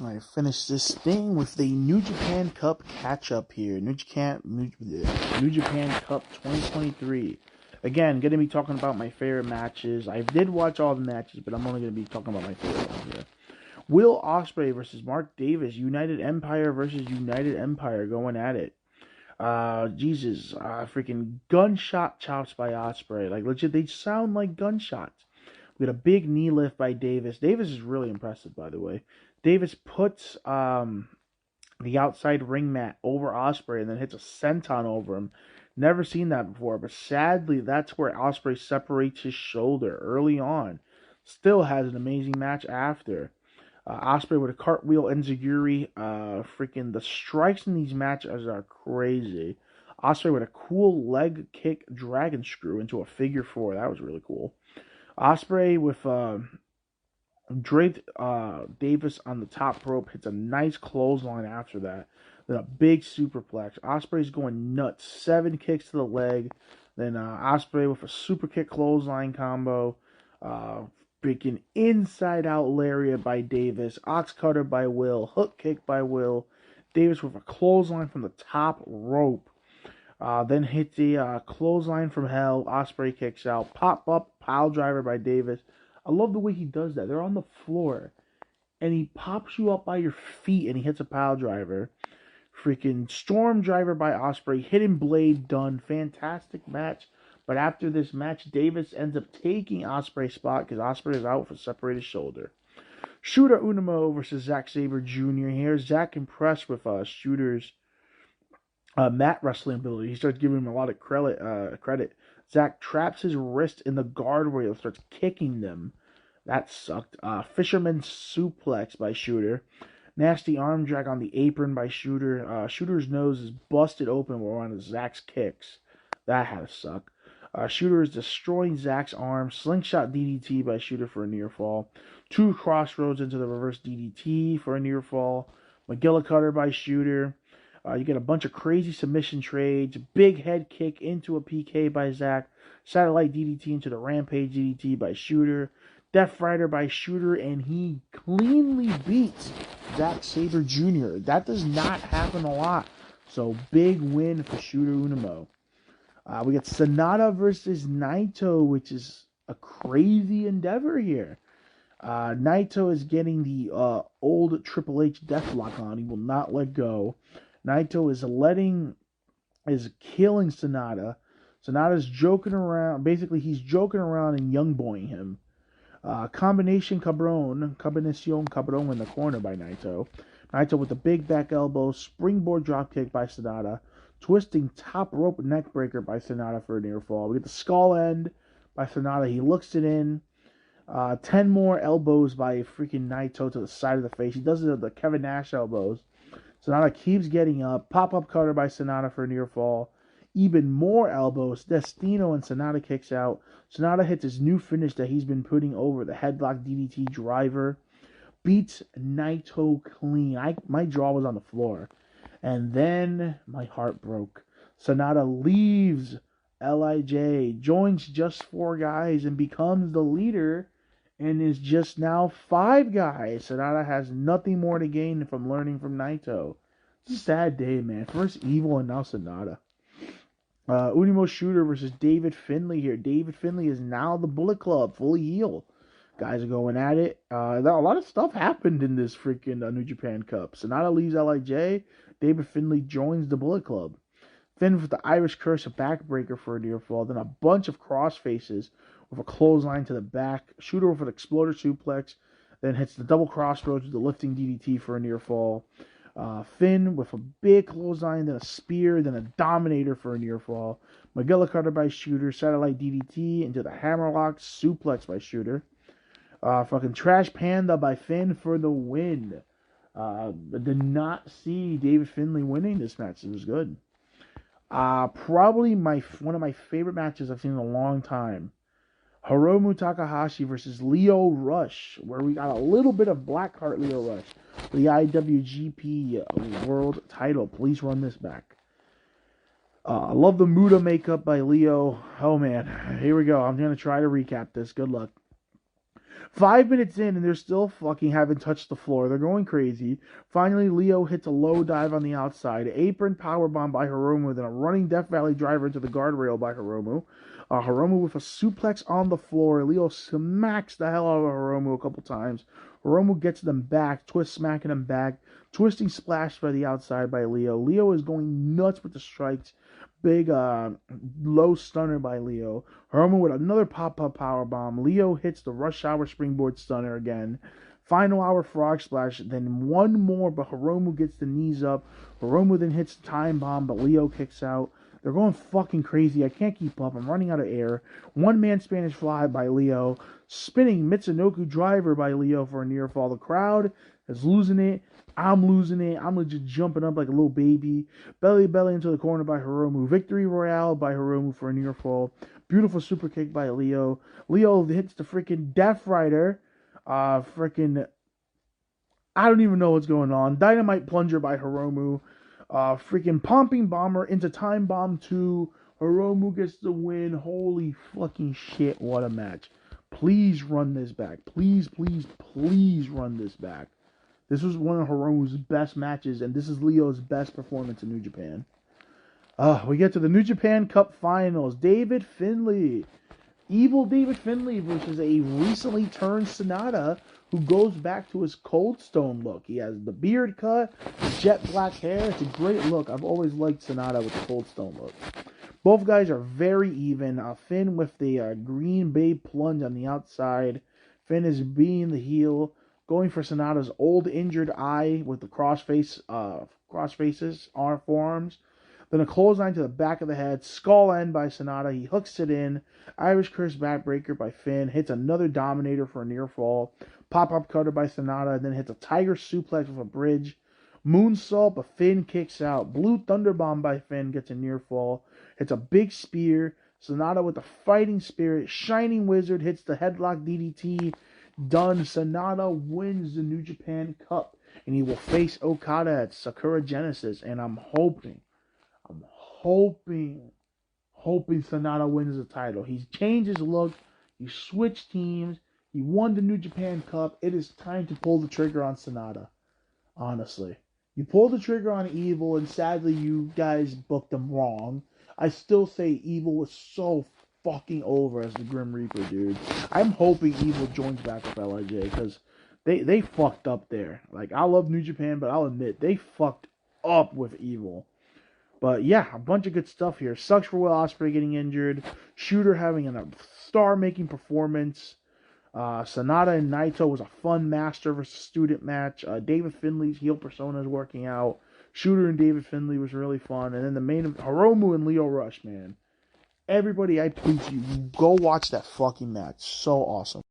I finished this thing with the New Japan Cup catch-up here. New Japan Cup 2023. Again, going to be talking about my favorite matches. I did watch all the matches, but I'm only going to be talking about my favorite ones here. Will Ospreay versus Mark Davis. United Empire versus United Empire going at it. Freaking gunshot chops by Ospreay. Like, legit, they sound like gunshots. We got a big knee lift by Davis. Davis is really impressive, by the way. Davis puts the outside ring mat over Ospreay and then hits a senton over him. Never seen that before, but sadly, that's where Ospreay separates his shoulder early on. Still has an amazing match after. Ospreay with a cartwheel enziguri. Freaking the strikes in these matches are crazy. Ospreay with a cool leg kick dragon screw into a figure four. That was really cool. Ospreay with draped Davis on the top rope, hits a nice clothesline after that. Then a big superplex. Ospreay's going nuts. 7 kicks to the leg. Then Ospreay with a super kick clothesline combo. Freaking inside out lariat by Davis. Ox cutter by Will. Hook kick by Will. Davis with a clothesline from the top rope. Then hits the clothesline from hell. Ospreay kicks out. Pop up pile driver by Davis. I love the way he does that. They're on the floor, and he pops you up by your feet, and he hits a pile driver. Freaking storm driver by Ospreay. Hidden blade done. Fantastic match. But after this match, Davis ends up taking Ospreay's spot because Ospreay is out for separated shoulder. Shooter Unamo versus Zack Sabre Jr. here. Zack impressed with Shooter's mat wrestling ability. He starts giving him a lot of credit. Zack traps his wrist in the guardrail, starts kicking them. That sucked. Fisherman suplex by Shooter. Nasty arm drag on the apron by Shooter. Shooter's nose is busted open while one of Zack's kicks. That had to suck. Shooter is destroying Zack's arm. Slingshot DDT by Shooter for a near fall. 2 crossroads into the reverse DDT for a near fall. McGillicudder by Shooter. You get a bunch of crazy submission trades. Big head kick into a PK by Zack. Satellite DDT into the Rampage DDT by Shooter. Death Rider by Shooter, and he cleanly beats Zack Sabre Jr. That does not happen a lot. So, big win for Shooter Unamo. We got Sanada versus Naito, which is a crazy endeavor here. Naito is getting the old Triple H deathlock on. He will not let go. Naito is killing Sanada. Sanada's joking around. Basically, he's joking around and young boying him. Combination cabron in the corner by Naito. Naito with the big back elbow, springboard dropkick by Sanada, twisting top rope neckbreaker by Sanada for a near fall. We get the skull end by Sanada. He looks it in. 10 more elbows by freaking Naito to the side of the face. He does it with the Kevin Nash elbows. Sanada keeps getting up. Pop-up cutter by Sanada for a near fall. Even more elbows. Destino and Sanada kicks out. Sanada hits his new finish that he's been putting over, the headlock DDT driver. Beats Naito clean. My jaw was on the floor. And then my heart broke. Sanada leaves LIJ, joins Just 4 Guys, and becomes the leader, and is just now 5 guys. Sanada has nothing more to gain from learning from Naito. It's a sad day, man. First Evil and now Sanada. Unimo Shooter versus David Finlay here. David Finlay is now the Bullet Club, fully heel. Guys are going at it. A lot of stuff happened in this freaking New Japan Cup. Sanada leaves LIJ. David Finlay joins the Bullet Club. Finn with the Irish Curse, a backbreaker for a near fall. Then a bunch of cross faces with a clothesline to the back. Shooter with an exploder suplex. Then hits the double crossroads with the lifting DDT for a near fall. Finn with a big clothesline, then a spear, then a dominator for a near fall. McGillicudder by Shooter. Satellite DDT into the hammerlock suplex by Shooter. Fucking Trash Panda by Finn for the win. Did not see David Finlay winning this match. It was good. Probably one of my favorite matches I've seen in a long time. Hiromu Takahashi versus Lio Rush, where we got a little bit of Blackheart Lio Rush for the IWGP World title. Please run this back. I love the Muda makeup by Leo. Oh man, here we go. I'm going to try to recap this. Good luck. 5 minutes in, and they're still fucking haven't touched the floor. They're going crazy. Finally, Leo hits a low dive on the outside. Apron powerbomb by Hiromu, then a running Death Valley driver into the guardrail by Hiromu. Hiromu with a suplex on the floor. Leo smacks the hell out of Hiromu a couple times. Hiromu gets them back, smacking them back. Twisting splash by the outside by Leo. Leo is going nuts with the strikes. Big low stunner by Leo. Hiromu with another pop-up powerbomb. Leo hits the rush hour springboard stunner again. Final hour frog splash. Then one more, but Hiromu gets the knees up. Hiromu then hits the time bomb, but Leo kicks out. They're going fucking crazy. I can't keep up. I'm running out of air. One-man Spanish fly by Leo. Spinning Mitsunoku driver by Leo for a near fall. The crowd is losing it. I'm losing it. I'm legit jumping up like a little baby. Belly into the corner by Hiromu. Victory Royale by Hiromu for a near fall. Beautiful super kick by Leo. Leo hits the freaking Death Rider. I don't even know what's going on. Dynamite Plunger by Hiromu. Freaking Pumping Bomber into Time Bomb 2. Hiromu gets the win. Holy fucking shit, what a match. Please run this back. Please run this back. This was one of Hiromu's best matches, and this is Leo's best performance in New Japan. We get to the New Japan Cup Finals. David Finlay. Evil David Finlay versus a recently turned Sanada who goes back to his Cold Stone look. He has the beard cut, jet black hair. It's a great look. I've always liked Sanada with the Cold Stone look. Both guys are very even. Finn with the Green Bay plunge on the outside. Finn is being the heel, going for Sanada's old injured eye with the cross faces, forearms. Then a clothesline to the back of the head. Skull end by Sanada. He hooks it in. Irish Curse backbreaker by Finn. Hits another Dominator for a near fall. Pop-up cutter by Sanada. And then hits a Tiger suplex with a bridge. Moonsault, but Finn kicks out. Blue Thunderbomb by Finn gets a near fall. Hits a big spear. Sanada with the fighting spirit. Shining Wizard hits the headlock DDT. Done. Sanada wins the New Japan Cup. And he will face Okada at Sakura Genesis. And I'm hoping Sanada wins the title. He's changed his look. He switched teams. He won the New Japan Cup. It is time to pull the trigger on Sanada. Honestly. You pulled the trigger on Evil, and sadly you guys booked him wrong. I still say Evil was so fucking over as the Grim Reaper, dude. I'm hoping Evil joins back with LIJ, because they fucked up there. Like, I love New Japan, but I'll admit, they fucked up with Evil. But yeah, a bunch of good stuff here. Sucks for Will Ospreay getting injured. Shooter having a star-making performance. Sanada and Naito was a fun master versus student match. David Finlay's heel persona is working out. Shooter and David Finlay was really fun. And then the main Hiromu and Lio Rush, man. Everybody, I please you, go watch that fucking match. So awesome.